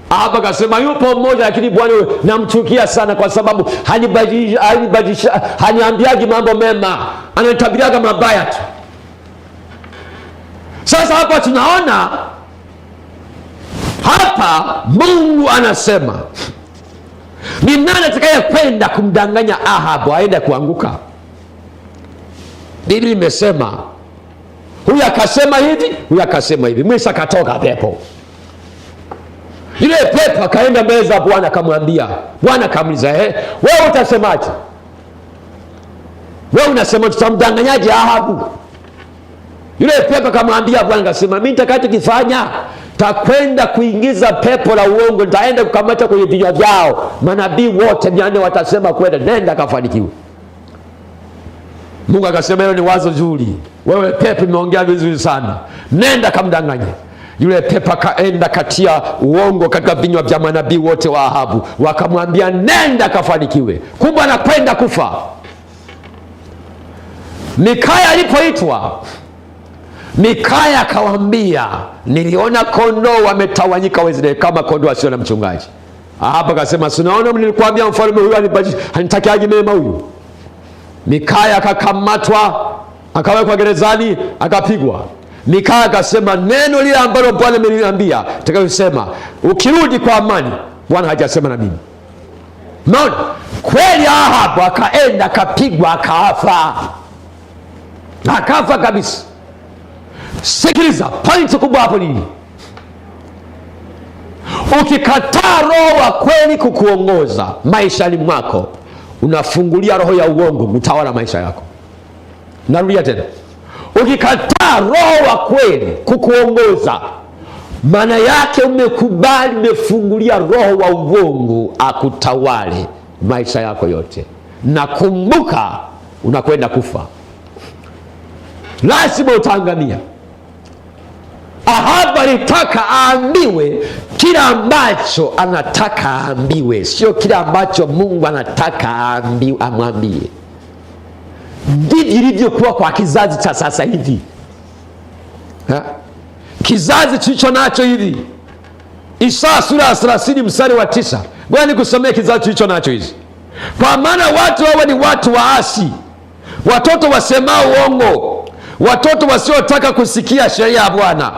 Hapa akasema yupo mmoja, lakini Bwana namchukia sana kwa sababu haniambiagi mambo mema, anatabiriaga mabaya tu. Sasa hapa tunaona hapa Mungu anasema ni nani atakayekwenda kumdanganya Ahabu aende kuanguka. Biblia imesema huyu akasema hivi, huyu akasema hivi, mwisho akatoka pepo. Yule pepo akaenda mbele za Bwana akamwambia, Bwana akamuuliza, wewe utasemaje? Wewe unasema tutamdanganyaje Ahabu? Yule pepo akamwambia Bwana, akasema, mimi nitakachokifanya takwenda kuingiza pepo la uongo, nitaenda kukamata kwenye vinywa vyao manabii wote 400, watasema kwenda, nenda kafanikiwe. Mungu akasema, hilo ni wazo zuri, wewe pepo umeongea vizuri sana, nenda kamdanganye. Yule pepo akaenda katia uongo katika vinywa vya manabii wote wa Ahabu, wakamwambia nenda kafanikiwe, kumbe anakwenda kufa. Mikaya alipoitwa, Mikaya akawaambia, niliona kondoo wametawanyika wezile kama kondoo asio na mchungaji. Ahabu akasema, sinaona nilikwambia mfalme huyu anitakiaje mema huyu? Mikaya akakamatwa, akawekwa gerezani, akapigwa. Mikaya akasema, neno lile ambalo Bwana ameniambia nitakayosema, ukirudi kwa amani, Bwana hajasema na mimi. Unaona? Kweli Ahabu akaenda akapigwa, akafa kabisa. Sikiliza, point kubwa hapo nini? Ukikataa roho wa kweli kukuongoza maishani mwako, unafungulia roho ya uongo kutawala maisha yako. Narudia tena, ukikataa roho wa kweli kukuongoza, maana yake umekubali, umefungulia roho wa uongo akutawale maisha yako yote, na kumbuka unakwenda kufa, lazima utaangamia. Ahabu alitaka aambiwe kila ambacho anataka aambiwe, sio kila ambacho Mungu anataka amwambie. Ndivyo ilivyokuwa kwa kizazi cha sasa hivi. Kizazi tulicho nacho hivi, Isaya sura ya 30 mstari wa 9. Bwana nikusomee kizazi tulicho nacho hizi. Kwa maana watu hawa ni watu waasi, watoto wasemao uongo, watoto wasiotaka kusikia sheria ya Bwana,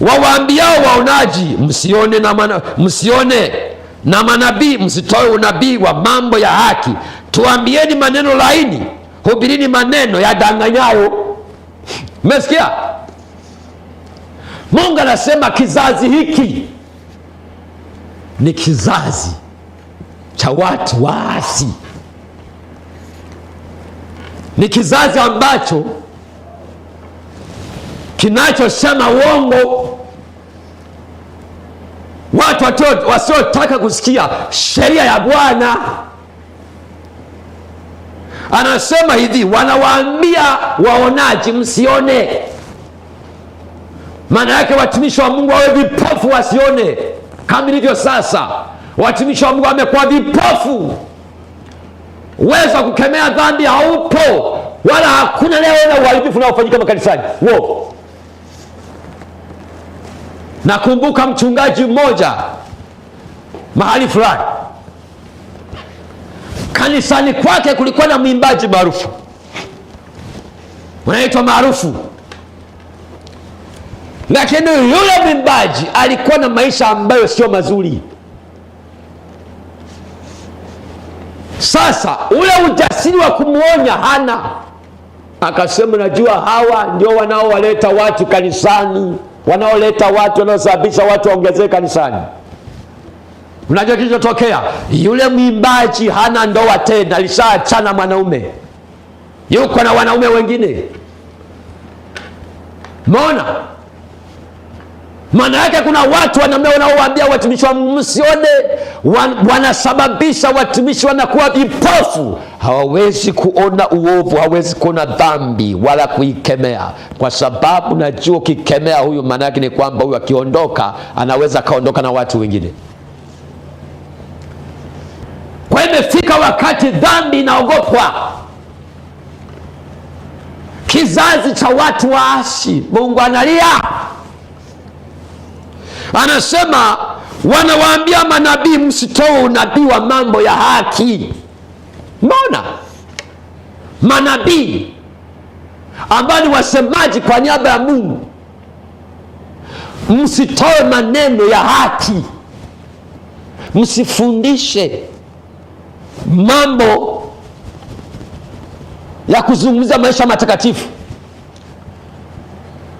wawaambiao waonaji, msione, na manabii, msitoe unabii wa mambo ya haki. Tuambieni maneno laini, hubirini maneno yadanganyayo. Umesikia? Mungu anasema kizazi hiki ni kizazi cha watu waasi, ni kizazi ambacho kinachosema uongo, watu wasiotaka kusikia sheria ya Bwana. Anasema hivi, wanawaambia waonaji, msione. Maana yake watumishi wa Mungu wawe vipofu wasione, kama ilivyo sasa. Watumishi wa Mungu wamekuwa vipofu, uwezo wa kukemea dhambi haupo, wala hakuna leo na uharibifu unaofanyika makanisani. Nakumbuka mchungaji mmoja mahali fulani, kanisani kwake kulikuwa na mwimbaji maarufu, unaitwa maarufu, lakini yule mwimbaji alikuwa na maisha ambayo sio mazuri. Sasa ule ujasiri wa kumuonya hana. Akasema, najua hawa ndio wanaowaleta watu kanisani, wanaoleta watu, wanaosababisha watu waongezeke kanisani. Unajua kilichotokea? Yule mwimbaji hana ndoa tena, alishaachana mwanaume, yuko na wanaume wengine. Umeona? Maana yake kuna watu wanaowaambia watumishi wa Mungu msione, wanasababisha watumishi wanakuwa vipofu, hawawezi kuona uovu, hawawezi kuona dhambi wala kuikemea, kwa sababu najua ukikemea huyu, maana yake ni kwamba huyu akiondoka anaweza kaondoka na watu wengine. Kwa hiyo imefika wakati dhambi inaogopwa, kizazi cha watu waasi. Mungu analia, anasema wanawaambia manabii, msitoe unabii wa mambo ya haki. Mbona manabii ambao ni wasemaji kwa niaba ya Mungu, msitoe maneno ya haki, msifundishe mambo ya kuzungumza maisha matakatifu.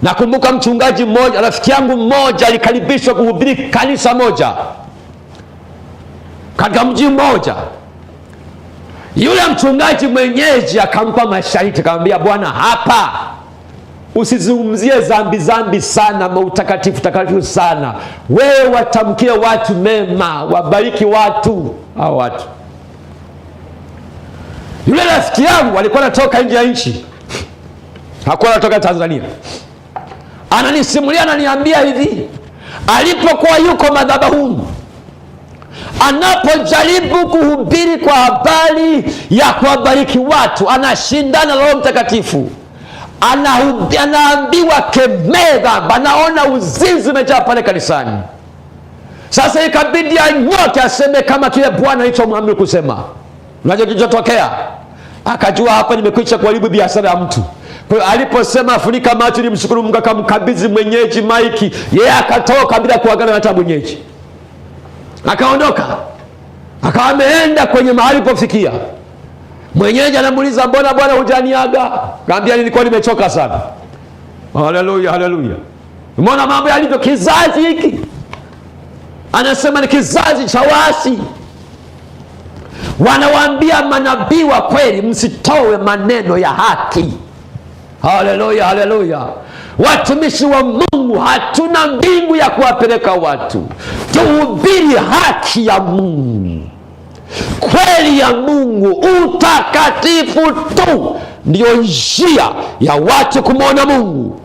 Nakumbuka mchungaji mmoja, rafiki yangu mmoja, alikaribishwa kuhubiri kanisa moja katika mji mmoja. Yule mchungaji mwenyeji akampa masharti, akamwambia, bwana, hapa usizungumzie zambi sana, utakatifu sana. Wewe watamkie watu mema, wabariki watu, hao watu. Yule rafiki yangu alikuwa anatoka nje ya nchi, hakuwa anatoka Tanzania. Ananisimulia, ananiambia hivi, alipokuwa yuko madhabahuni, anapojaribu kuhubiri kwa habari ya kuwabariki watu, anashindana na Roho Mtakatifu, anaambiwa kemea dhambi, anaona uzinzi umejaa pale kanisani. Sasa ikabidi anyoke aseme kama kile Bwana alichomwamuru kusema. Unajua kilichotokea? Akajua hapa nimekwisha kuharibu biashara ya mtu. Kwa hiyo aliposema afunika macho ni mshukuru Mungu, akamkabidhi mwenyeji maiki, yeye akatoka bila kuagana hata mwenyeji, akaondoka, akawa ameenda kwenye mahali pofikia. Mwenyeji anamuuliza, mbona bwana hujaniaga? Akamwambia, nilikuwa nimechoka sana. Haleluya, haleluya. Umeona mambo yalivyo? Kizazi hiki, anasema ni kizazi cha waasi. Wanawaambia manabii wa kweli, msitoe maneno ya haki. Haleluya, haleluya. Watumishi wa Mungu hatuna mbingu ya kuwapeleka watu. Tuhubiri haki ya Mungu, kweli ya Mungu, utakatifu tu ndio njia ya watu kumwona Mungu.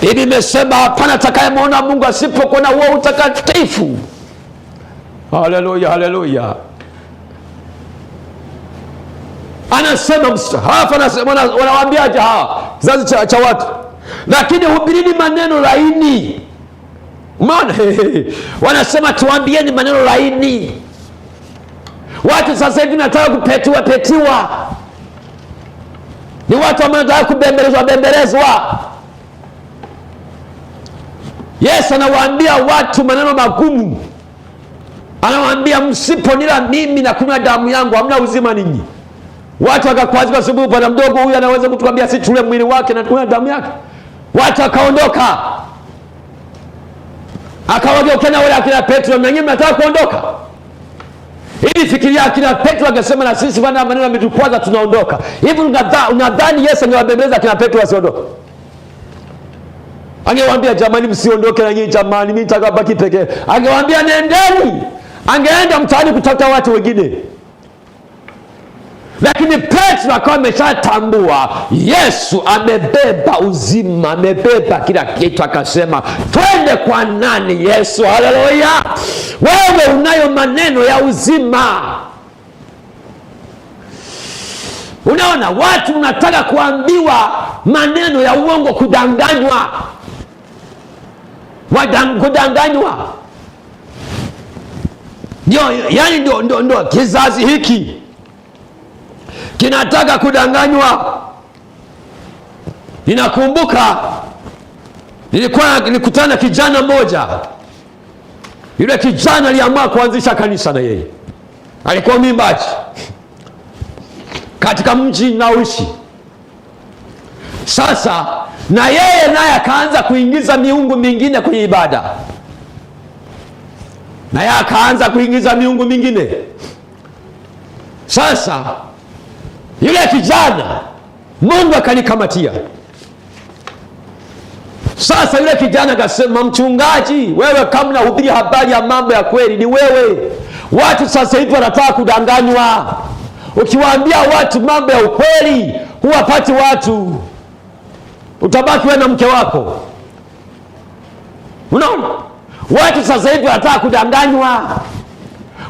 Biblia imesema hapana atakayemwona Mungu asipokuwa na huo utakatifu. Haleluya, haleluya. Anasema hapa, anasema wanawaambiaje hawa kizazi cha watu? Lakini hubirini maneno laini, Umeona? Wanasema tuambieni maneno laini. Watu sasa hivi nataka kupetiwa. Ni watu ambao wanataka kubembelezwa. Yesu anawaambia watu maneno magumu. Anawaambia msiponila mimi na kunywa damu yangu hamna uzima ninyi. Watu wakakwazika sababu bwana mdogo huyu anaweza kutuambia si tule mwili wake na kunywa damu yake. Watu wakaondoka. Akawageukia wale akina Petro, na nyinyi mnataka kuondoka? Hivi fikiria akina Petro akasema na sisi bwana maneno yametukwaza tunaondoka. Hivi unadhani Yesu angewabembeleza akina Petro wasiondoke? Angewaambia jamani msiondoke na nyinyi jamani mimi nitakabaki pekee. Angewaambia nendeni. Angeenda mtaani kutafuta watu wengine. Lakini Petro akawa ameshatambua Yesu amebeba uzima, amebeba kila kitu, akasema twende kwa nani Yesu? Haleluya! Wewe unayo maneno ya uzima. Unaona, watu unataka kuambiwa maneno ya uongo, kudanganywa. Kudanganywa. Ndio kizazi hiki kinataka kudanganywa. Ninakumbuka nilikutana na kijana mmoja. Yule kijana aliamua kuanzisha kanisa, na yeye alikuwa mwimbaji katika mji naoishi. Sasa na yeye naye akaanza kuingiza miungu mingine kwenye ibada. Na yeye akaanza kuingiza miungu mingine. Sasa yule kijana Mungu akanikamatia. Sasa yule kijana akasema, mchungaji, wewe kama unahubiri habari ya mambo ya kweli ni wewe. Watu sasa hivi wanataka kudanganywa. Ukiwaambia watu mambo ya ukweli, huwapati watu. Utabaki wewe na mke wako. Unaona? Watu sasa hivi wanataka kudanganywa.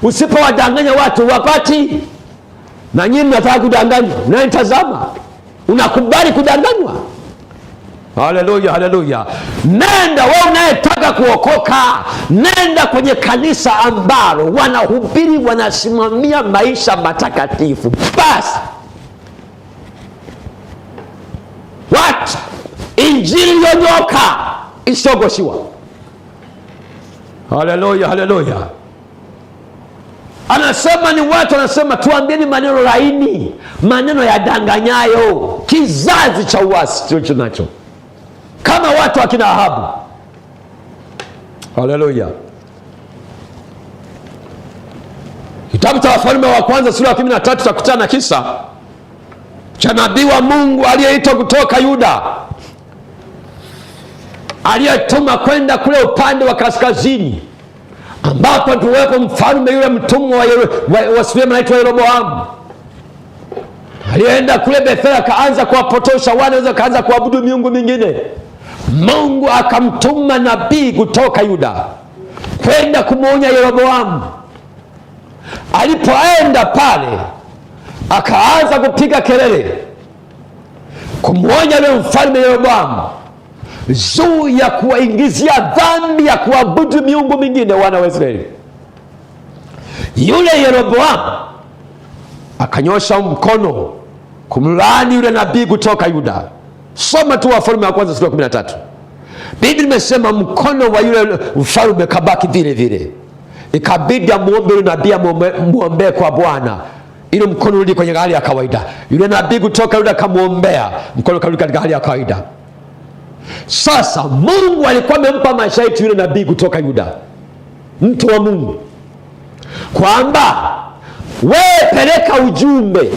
Usipowadanganya watu huwapati. Na nyinyi mnataka kudanganywa. Na nitazama, unakubali kudanganywa? Haleluya, haleluya. Nenda wewe unayetaka kuokoka, nenda kwenye kanisa ambalo wanahubiri, wanasimamia maisha matakatifu. Basi watu injili yonyoka isogoshiwa. Haleluya, haleluya. Anasema ni watu wanasema tuambieni maneno laini, maneno ya danganyayo. Kizazi cha uasi tulicho nacho, kama watu wakina Ahabu. Haleluya. Kitabu cha Wafalme wa kwanza sura ya 13 tutakutana na kisa cha nabii wa Mungu aliyeitwa kutoka Yuda, aliyetuma kwenda kule upande wa kaskazini, ambapo tuwepo mfalme yule mtumwa wa Sulemani anaitwa Yeroboamu. Alienda kule Bethel, akaanza kuwapotosha wana, akaanza kuabudu miungu mingine. Mungu akamtuma nabii kutoka Yuda kwenda kumwonya Yeroboamu. Alipoenda pale, akaanza kupiga kelele kumwonya yule mfalme Yeroboamu juu ya kuwaingizia dhambi ya kuabudu miungu mingine wana wa Israeli. Yule Yeroboamu akanyosha mkono kumlaani yule nabii kutoka Yuda. Soma tu Wafalme wa kwanza sura 13. Biblia imesema mkono wa yule mfalme kabaki vile vile. Ikabidi amuombe yule nabii, amuombe kwa Bwana ili mkono urudi kwenye hali ya kawaida. Yule nabii kutoka Yuda akamuombea, mkono karudi katika hali ya kawaida. Sasa Mungu alikuwa amempa masharti yule nabii kutoka Yuda, mtu wa Mungu, kwamba wewe peleka ujumbe.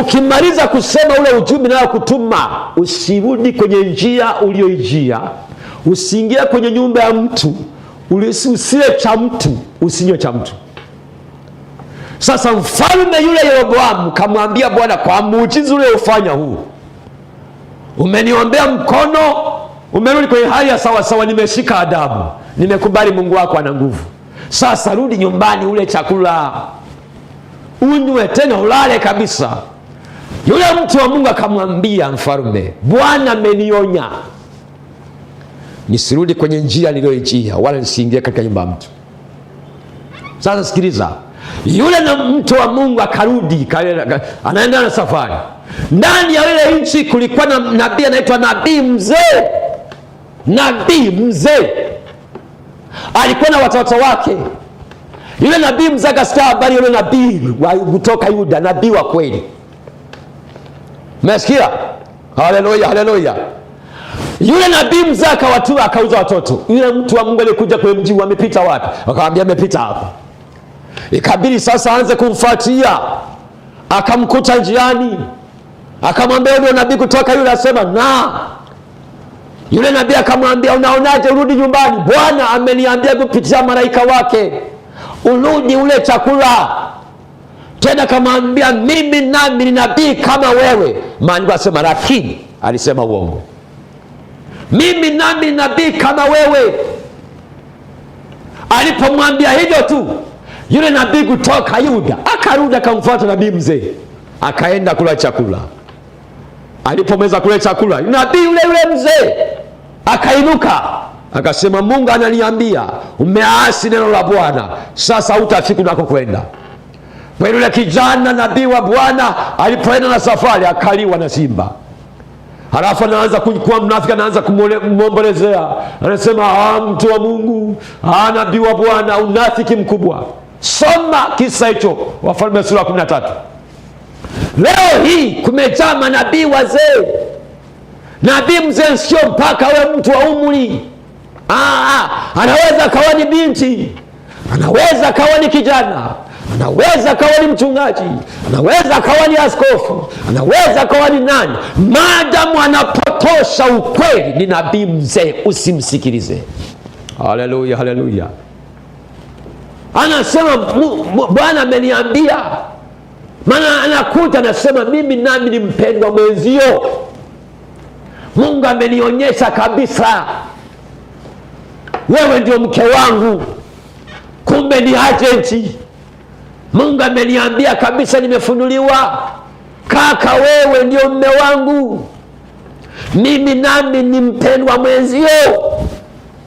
Ukimaliza kusema ule ujumbe na kutuma, usirudi kwenye njia ulioijia, usiingie kwenye nyumba ya mtu, usile cha mtu, usinywe cha mtu. Sasa mfalme yule Yeroboamu kamwambia Bwana, kwa muujiza ule ufanya huu, umeniombea mkono, umerudi kwenye hali ya sawa sawa, nimeshika adabu, nimekubali Mungu wako ana nguvu. Sasa rudi nyumbani, ule chakula, unywe, tena ulale kabisa. Yule mtu wa Mungu akamwambia mfalme, Bwana amenionya nisirudi kwenye njia niliyoijia, wala nisiingie katika nyumba ya mtu. Sasa sikiliza, yule na mtu wa Mungu akarudi, anaenda na safari. Ndani ya ile nchi kulikuwa na nabii anaitwa nabii mzee. Nabii mzee alikuwa na watoto wake. Yule nabii mzee akasikia habari yule nabii kutoka Yuda, nabii wa kweli. Umesikia? Haleluya, haleluya. Yule nabii mzee akawatua, akauza watoto. Yule mtu wa Mungu alikuja kwenye mji, amepita wapi? Akamwambia amepita hapa. Ikabidi sasa aanze kumfuatia. Akamkuta njiani, akamwambia yule nabii kutoka yule, asema na yule nabii akamwambia, unaonaje urudi nyumbani? Bwana ameniambia kupitia malaika wake urudi ule chakula. Tena akamwambia, mimi nami ni nabii kama wewe. Maandiko asema, lakini alisema uongo. Mimi nami ni nabii kama wewe. Alipomwambia hivyo tu, yule nabii kutoka Yuda akarudi, akamfuata nabii mzee, akaenda kula chakula. Alipomeza kula chakula, nabii yule mzee akainuka, akasema, Mungu ananiambia umeasi neno la Bwana, sasa hutafika unakokwenda. Kwa yule kijana nabii wa Bwana alipoenda na safari, akaliwa na simba. Halafu anaanza kuwa mnafiki, anaanza kumwombolezea, anasema, mtu wa Mungu, nabii wa Bwana, unafiki mkubwa. Soma kisa hicho, Wafalme sura 13. Leo hii kumejaa manabii wazee. Nabii mzee sio mpaka we mtu wa umri. Anaweza kawa ni binti, anaweza kawa ni kijana, anaweza kawa ni mchungaji, anaweza kawa ni askofu, anaweza kawa ni nani. Maadamu anapotosha ukweli, ni nabii mzee, usimsikilize. Haleluya, haleluya. Anasema Bwana ameniambia. Maana anakuja anasema, mimi nami ni mpendwa mwenzio. Mungu amenionyesha kabisa wewe ndio mke wangu, kumbe ni agenti. Mungu ameniambia kabisa, nimefunuliwa, kaka, wewe ndio mume wangu, mimi nami ni mpendwa mwenzio.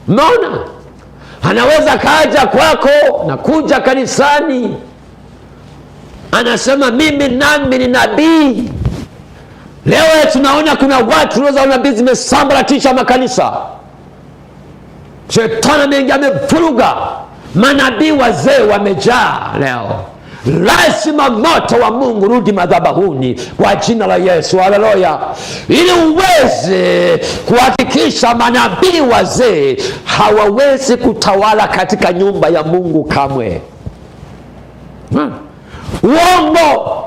Umeona? Anaweza kaja kwako na kuja kanisani, anasema mimi nami ni nabii. Leo tunaona kuna watu roza nabii zimesambaratisha makanisa. Shetani mengi amevuruga, manabii wazee wamejaa leo. Lazima moto wa Mungu rudi madhabahuni kwa jina la Yesu. Haleluya. Ili uweze kuhakikisha manabii wazee hawawezi kutawala katika nyumba ya Mungu kamwe. Uongo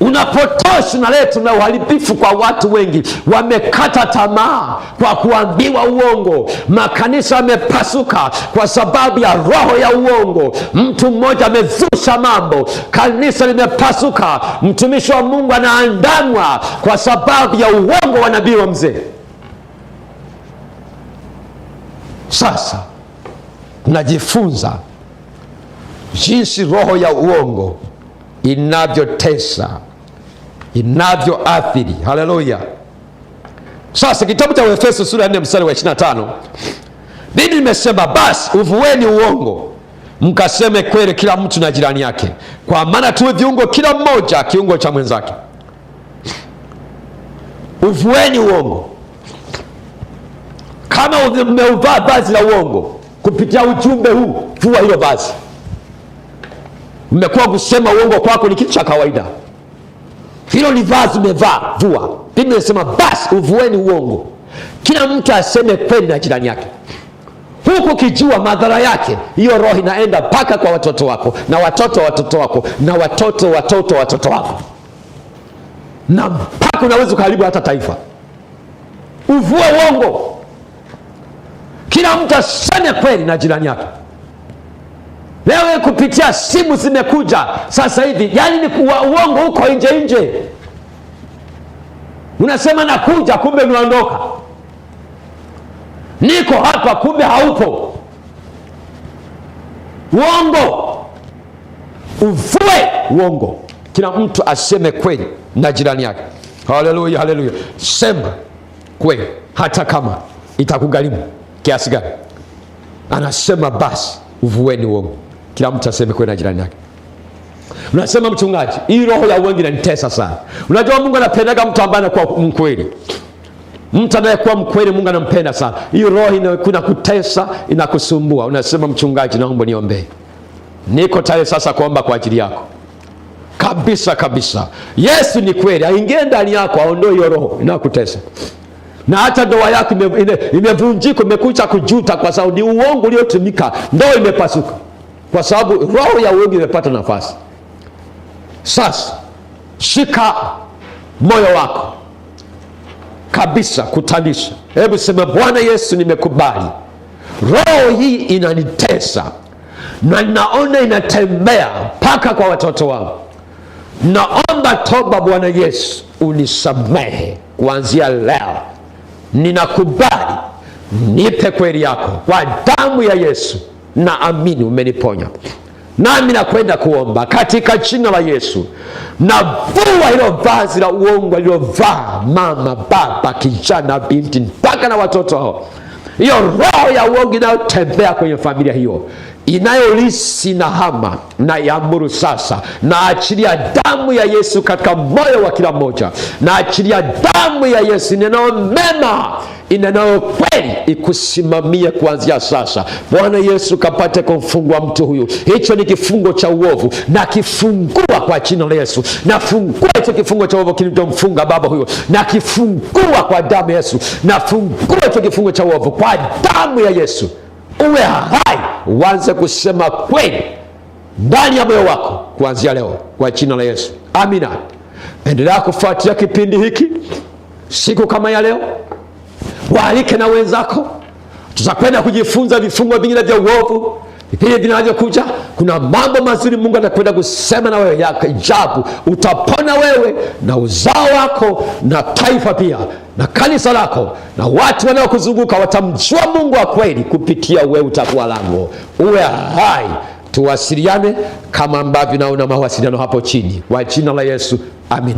unapotosha, unaleta na uharibifu kwa watu wengi. Wamekata tamaa kwa kuambiwa uongo. Makanisa yamepasuka kwa sababu ya roho ya uongo. Mtu mmoja amezusha mambo, kanisa limepasuka. Mtumishi wa Mungu anaandamwa kwa sababu ya uongo wa nabii wa mzee. Sasa tunajifunza jinsi roho ya uongo inavyotesa, inavyoathiri. Haleluya. Sasa kitabu cha Efeso sura ya 4 mstari wa 25, Biblia imesema, basi uvueni uongo, mkaseme kweli kila mtu na jirani yake, kwa maana tuwe viungo, kila mmoja kiungo cha mwenzake. Uvueni uongo. Kama umeuvaa vazi la uongo kupitia ujumbe huu, vua hilo vazi. Umekuwa kusema uongo kwako ni kitu cha kawaida, hilo ni vazi umevaa, vua. Biblia inasema, basi uvueni uongo, kila mtu aseme kweli na jirani yake, huku kijua madhara yake. Hiyo roho inaenda mpaka kwa watoto wako na watoto wa watoto wako na watoto wa watoto wako, na mpaka unaweza kuharibu hata taifa. Uvue uongo, kila mtu aseme kweli na jirani yake. Leo kupitia simu zimekuja sasa hivi, yani ni uongo huko nje. Unasema nakuja, kumbe unaondoka. Niko hapa, kumbe haupo. Uongo. Uvue uongo, kila mtu aseme kweli na jirani yake. Haleluya, haleluya. Sema kweli hata kama itakugharimu. kiasi gani? Anasema basi uvueni uongo. Kila mtu aseme kwenda jirani yake. Unasema mchungaji, hii roho ya uongo inanitesa sana. Unajua Mungu anapendaga mtu ambaye anakuwa mkweli. Mtu anayekuwa mkweli Mungu anampenda sana. Hiyo roho inakutesa, inakusumbua. Unasema mchungaji, naomba niombee. Niko tayari sasa kuomba kwa ajili yako. Kabisa kabisa. Yesu ni kweli, aingie ndani yako, aondoe hiyo roho inakutesa. Na hata ndoa yako imevunjika, imekuja kujuta kwa sababu ni uongo uliotumika, ndoa imepasuka. Kwa sababu roho ya uongo imepata nafasi. Sasa shika moyo wako kabisa, kutanisha. Hebu sema, Bwana Yesu, nimekubali roho hii inanitesa na naona inatembea mpaka kwa watoto wangu. Naomba toba Bwana Yesu, unisamehe kuanzia leo. Ninakubali, nipe kweli yako kwa damu ya Yesu, na amini umeniponya. Nami nakwenda kuomba katika jina la Yesu. Navua hilo vazi la uongo alilovaa mama, baba, kijana, binti, mpaka na watoto hao. Hiyo roho ya uongo inayotembea kwenye familia hiyo, inayolisi na hama, na iamuru sasa. Na achilia damu ya Yesu katika moyo wa kila mmoja. Na achilia damu ya Yesu inenao mema, inenao kweli, ikusimamie kuanzia sasa. Bwana Yesu kapate kumfungua mtu huyu. Hicho ni kifungo cha uovu, na kifungua kwa jina la Yesu. Na fungua hicho kifungo cha uovu kilichomfunga baba huyo, na kifungua kwa damu ya Yesu. Na fungua hicho kifungo cha uovu kwa damu ya Yesu. Uwe hai, uanze kusema kweli ndani ya moyo wako kuanzia leo kwa jina la Yesu. Amina. Endelea kufuatilia kipindi hiki siku kama ya leo. Waalike na wenzako. Tutakwenda kujifunza vifungo vingine vya uovu vipindi vinavyokuja. Kuna mambo mazuri Mungu anakwenda kusema na wewe ya ajabu. Utapona wewe na uzao wako na taifa pia na kanisa lako, na watu wanaokuzunguka watamjua Mungu wa kweli kupitia wewe. Utakuwa lango. Uwe hai. Tuwasiliane kama ambavyo naona mawasiliano hapo chini kwa jina la Yesu. Amina.